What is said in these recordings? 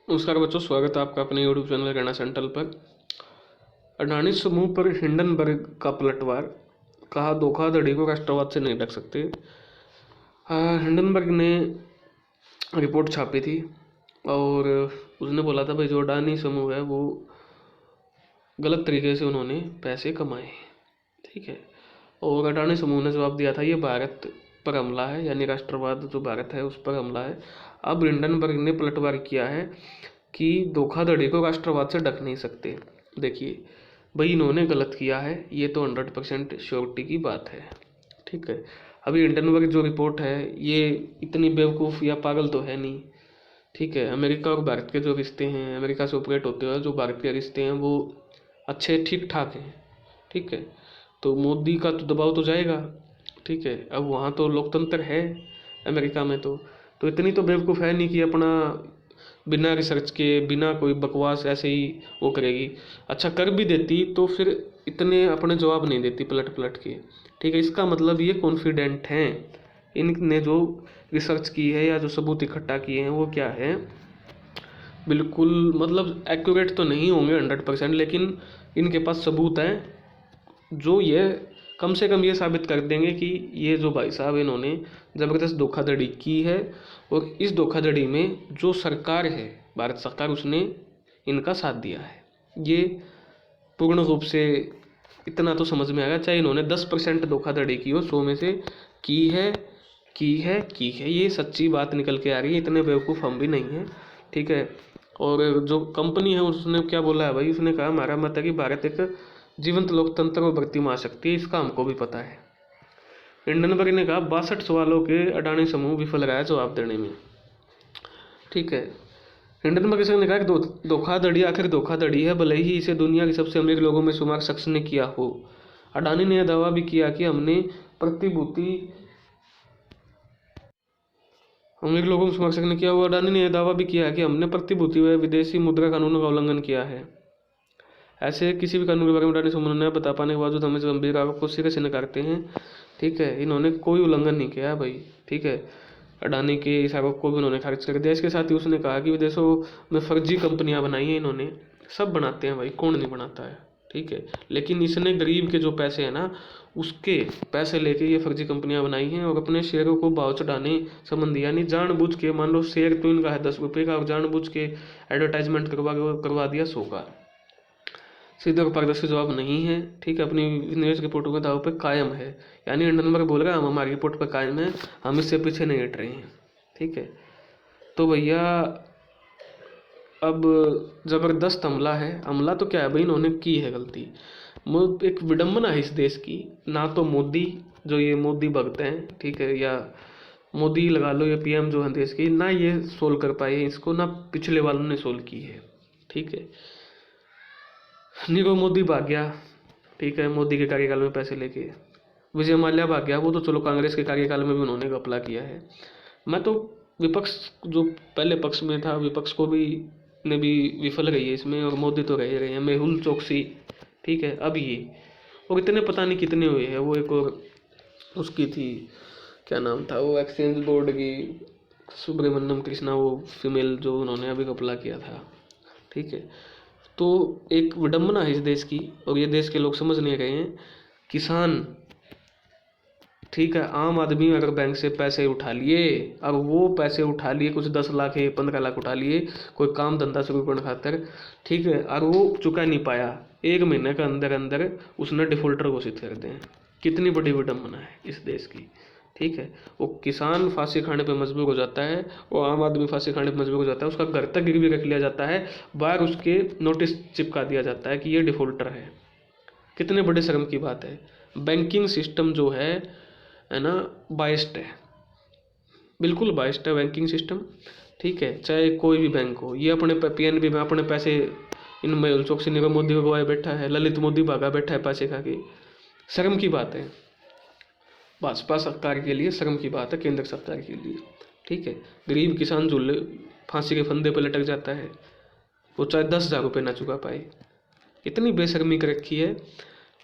नमस्कार बच्चों, स्वागत है आपका अपने यूट्यूब चैनल गणना सेंट्रल पर। अडानी समूह पर हिंडनबर्ग का पलटवार, कहा धोखाधड़ी को राष्ट्रवाद से नहीं ढक सकते। हिंडनबर्ग ने रिपोर्ट छापी थी और उसने बोला था भाई जो अडानी समूह है वो गलत तरीके से उन्होंने पैसे कमाए, ठीक है। और अडानी समूह ने जवाब दिया था ये भारत पर हमला है, यानी राष्ट्रवाद जो भारत है उस पर हमला है। अब हिंडनबर्ग ने पलटवार किया है कि धोखाधड़ी को राष्ट्रवाद से ढक नहीं सकते। देखिए भाई, इन्होंने गलत किया है, ये तो 100% श्योरिटी की बात है, ठीक है। अभी हिंडनबर्ग जो रिपोर्ट है ये इतनी बेवकूफ़ या पागल तो है नहीं, ठीक है। अमेरिका और भारत के जो रिश्ते हैं, अमेरिका से ऑपरेट होते हुए जो भारत के रिश्ते हैं वो अच्छे ठीक ठाक हैं, ठीक है। तो मोदी का तो दबाव तो जाएगा, ठीक है। अब वहाँ तो लोकतंत्र है अमेरिका में, तो इतनी तो बेवकूफ़ है नहीं कि अपना बिना रिसर्च के बिना कोई बकवास ऐसे ही वो करेगी। अच्छा कर भी देती तो फिर इतने अपने जवाब नहीं देती पलट पलट के, ठीक है। इसका मतलब ये कॉन्फिडेंट हैं, इनने जो रिसर्च की है या जो सबूत इकट्ठा किए हैं वो क्या है, बिल्कुल मतलब एक्यूरेट तो नहीं होंगे 100%, लेकिन इनके पास सबूत हैं जो ये कम से कम ये साबित कर देंगे कि ये जो भाई साहब इन्होंने ज़बरदस्त धोखाधड़ी की है। और इस धोखाधड़ी में जो सरकार है, भारत सरकार, उसने इनका साथ दिया है। ये पूर्ण रूप से इतना तो समझ में आएगा, चाहे इन्होंने 10% धोखाधड़ी की हो 100 में से, की है, ये सच्ची बात निकल के आ रही है। इतने बेवकूफ़ हम भी नहीं हैं, ठीक है। और जो कंपनी है उसने क्या बोला है भाई, उसने कहा हमारा मत है कि भारत एक जीवंत लोकतंत्र और बढ़ती महाशक्ति है, इसका हमको भी पता है। हिंडनबर्ग ने कहा 62 सवालों के अडानी समूह विफल रहा है जवाब देने में, ठीक है। हिंडनबर्ग ने कहा कि धोखाधड़ी आखिर धोखाधड़ी है, भले ही इसे दुनिया के सबसे अमीर लोगों में शुमार शख्स ने किया हो। अडानी ने यह दावा भी किया कि हमने प्रतिभूति अमीर लोगों में शुमार शख्स ने किया हुआ। अडानी ने यह दावा भी किया कि हमने प्रतिभूति व विदेशी मुद्रा कानूनों का उल्लंघन किया है। ऐसे किसी भी कानून के बारे में अडानी समूह ने बता पाने के बावजूद हमें गंभीर आरोप को सिरे से नकारते हैं, ठीक है। इन्होंने कोई उल्लंघन नहीं किया है भाई, ठीक है। अडानी के इस आरोप को भी उन्होंने खारिज कर दिया। इसके साथ ही उसने कहा कि विदेशों में फर्जी कंपनियां बनाई हैं इन्होंने, सब बनाते हैं भाई, कौन नहीं बनाता है, ठीक है। लेकिन इसने गरीब के जो पैसे हैं ना, उसके पैसे लेके ये फर्जी कंपनियां बनाई हैं और अपने शेयरों को भाव चढ़ाने संबंधी, यानी जानबूझ के, मान लो शेयर तो इनका है 10 रुपये का और जानबूझ के एडवर्टाइजमेंट करवा दिया 100 का। सीधे और पारदर्शी जवाब नहीं है, ठीक है। अपनी निवेश रिपोर्टों के दाव पे कायम है, यानी हिंडनबर्ग बोल रहा है हम हमारी रिपोर्ट पर कायम है, हम इससे पीछे नहीं हट रहे हैं, ठीक है। तो भैया अब ज़बरदस्त हमला है। हमला तो क्या है भाई, इन्होंने की है गलती। एक विडम्बना है इस देश की, ना तो मोदी जो ये मोदी भक्त हैं, ठीक है, या मोदी लगा लो या पीएम जो है देश की, ना ये सोल्व कर पाए इसको, ना पिछले वालों ने सोल्व की है, ठीक है। नीरव मोदी भाग गया, ठीक है, मोदी के कार्यकाल में पैसे लेके। विजय माल्या भाग गया, वो तो चलो कांग्रेस के कार्यकाल में भी उन्होंने घपला किया है। मैं तो विपक्ष जो पहले पक्ष में था, विपक्ष को भी ने भी विफल रही है इसमें, और मोदी तो रहे रहे हैं। मेहुल चोकसी, ठीक है, अब ये, और इतने पता नहीं कितने हुए हैं। वो एक और उसकी थी, क्या नाम था वो, एक्सचेंज बोर्ड की सुब्रमण्यम कृष्णा, वो फीमेल जो उन्होंने अभी घपला किया था, ठीक है। तो एक विडम्बना है इस देश की, और ये देश के लोग समझ नहीं रहे हैं। किसान, ठीक है, आम आदमी अगर बैंक से पैसे उठा लिए, और वो पैसे उठा लिए कुछ 10 लाख है 15 लाख उठा लिए कोई काम धंधा शुरू करने खातिर, ठीक है, और वो चुका नहीं पाया, 1 महीने के अंदर अंदर उसने डिफॉल्टर घोषित कर दें। कितनी बड़ी विडम्बना है इस देश की, ठीक है। वो किसान फांसी खाने पे मजबूर हो जाता है, वो आम आदमी फांसी खाने पे मजबूर हो जाता है, उसका घर तक गिरवी रख लिया जाता है, बाहर उसके नोटिस चिपका दिया जाता है कि ये डिफॉल्टर है। कितने बड़े शर्म की बात है। बैंकिंग सिस्टम जो है ना, बाइस्ड है, बिल्कुल बाइस्ड है बैंकिंग सिस्टम, ठीक है। चाहे कोई भी बैंक हो, ये अपने पीएनबी में अपने पैसे इन मेहुल चोकसी नीरव मोदी को गवाए बैठा है, ललित मोदी भागा बैठा है पैसे खा के। शर्म की बात है, भाजपा सरकार के लिए शर्म की बात है, केंद्र सरकार के लिए, ठीक है। गरीब किसान झूले फांसी के फंदे पर लटक जाता है, वो चाहे 10,000 रुपये ना चुका पाए। इतनी बेशर्मी कर रखी है,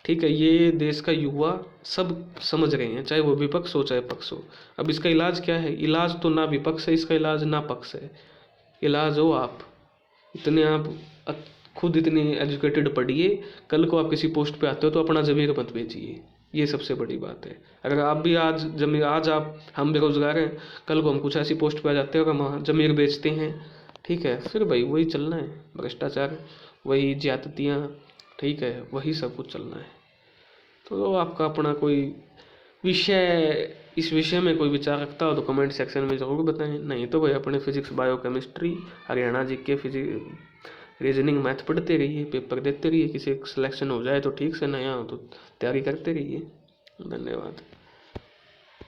ठीक है। ये देश का युवा सब समझ रहे हैं, चाहे वो विपक्ष हो चाहे पक्ष हो। अब इसका इलाज क्या है? इलाज तो ना विपक्ष है, इसका इलाज ना पक्ष है, इलाज हो आप, इतने आप खुद इतनी एजुकेटेड पढ़िए, कल को आप किसी पोस्ट पे आते हो तो अपना ज़मीर मत बेचिए, ये सबसे बड़ी बात है। अगर आप भी आज ज़मीर, आज आप हम बेरोज़गार हैं, कल को हम कुछ ऐसी पोस्ट पे आ जाते हो और हम ज़मीर बेचते हैं, ठीक है, फिर भाई वही चलना है, भ्रष्टाचार, वही ज्यादतियाँ, ठीक है, वही सब कुछ चलना है। तो आपका अपना कोई विषय, इस विषय में कोई विचार रखता हो तो कमेंट सेक्शन में ज़रूर बताएं। नहीं तो भाई अपने physics, bio chemistry, Haryana GK, physics, reasoning, math पढ़ते रहिए, पेपर देते रहिए, किसी सिलेक्शन हो जाए तो ठीक से, नया हो तो तैयारी करते रहिए। धन्यवाद।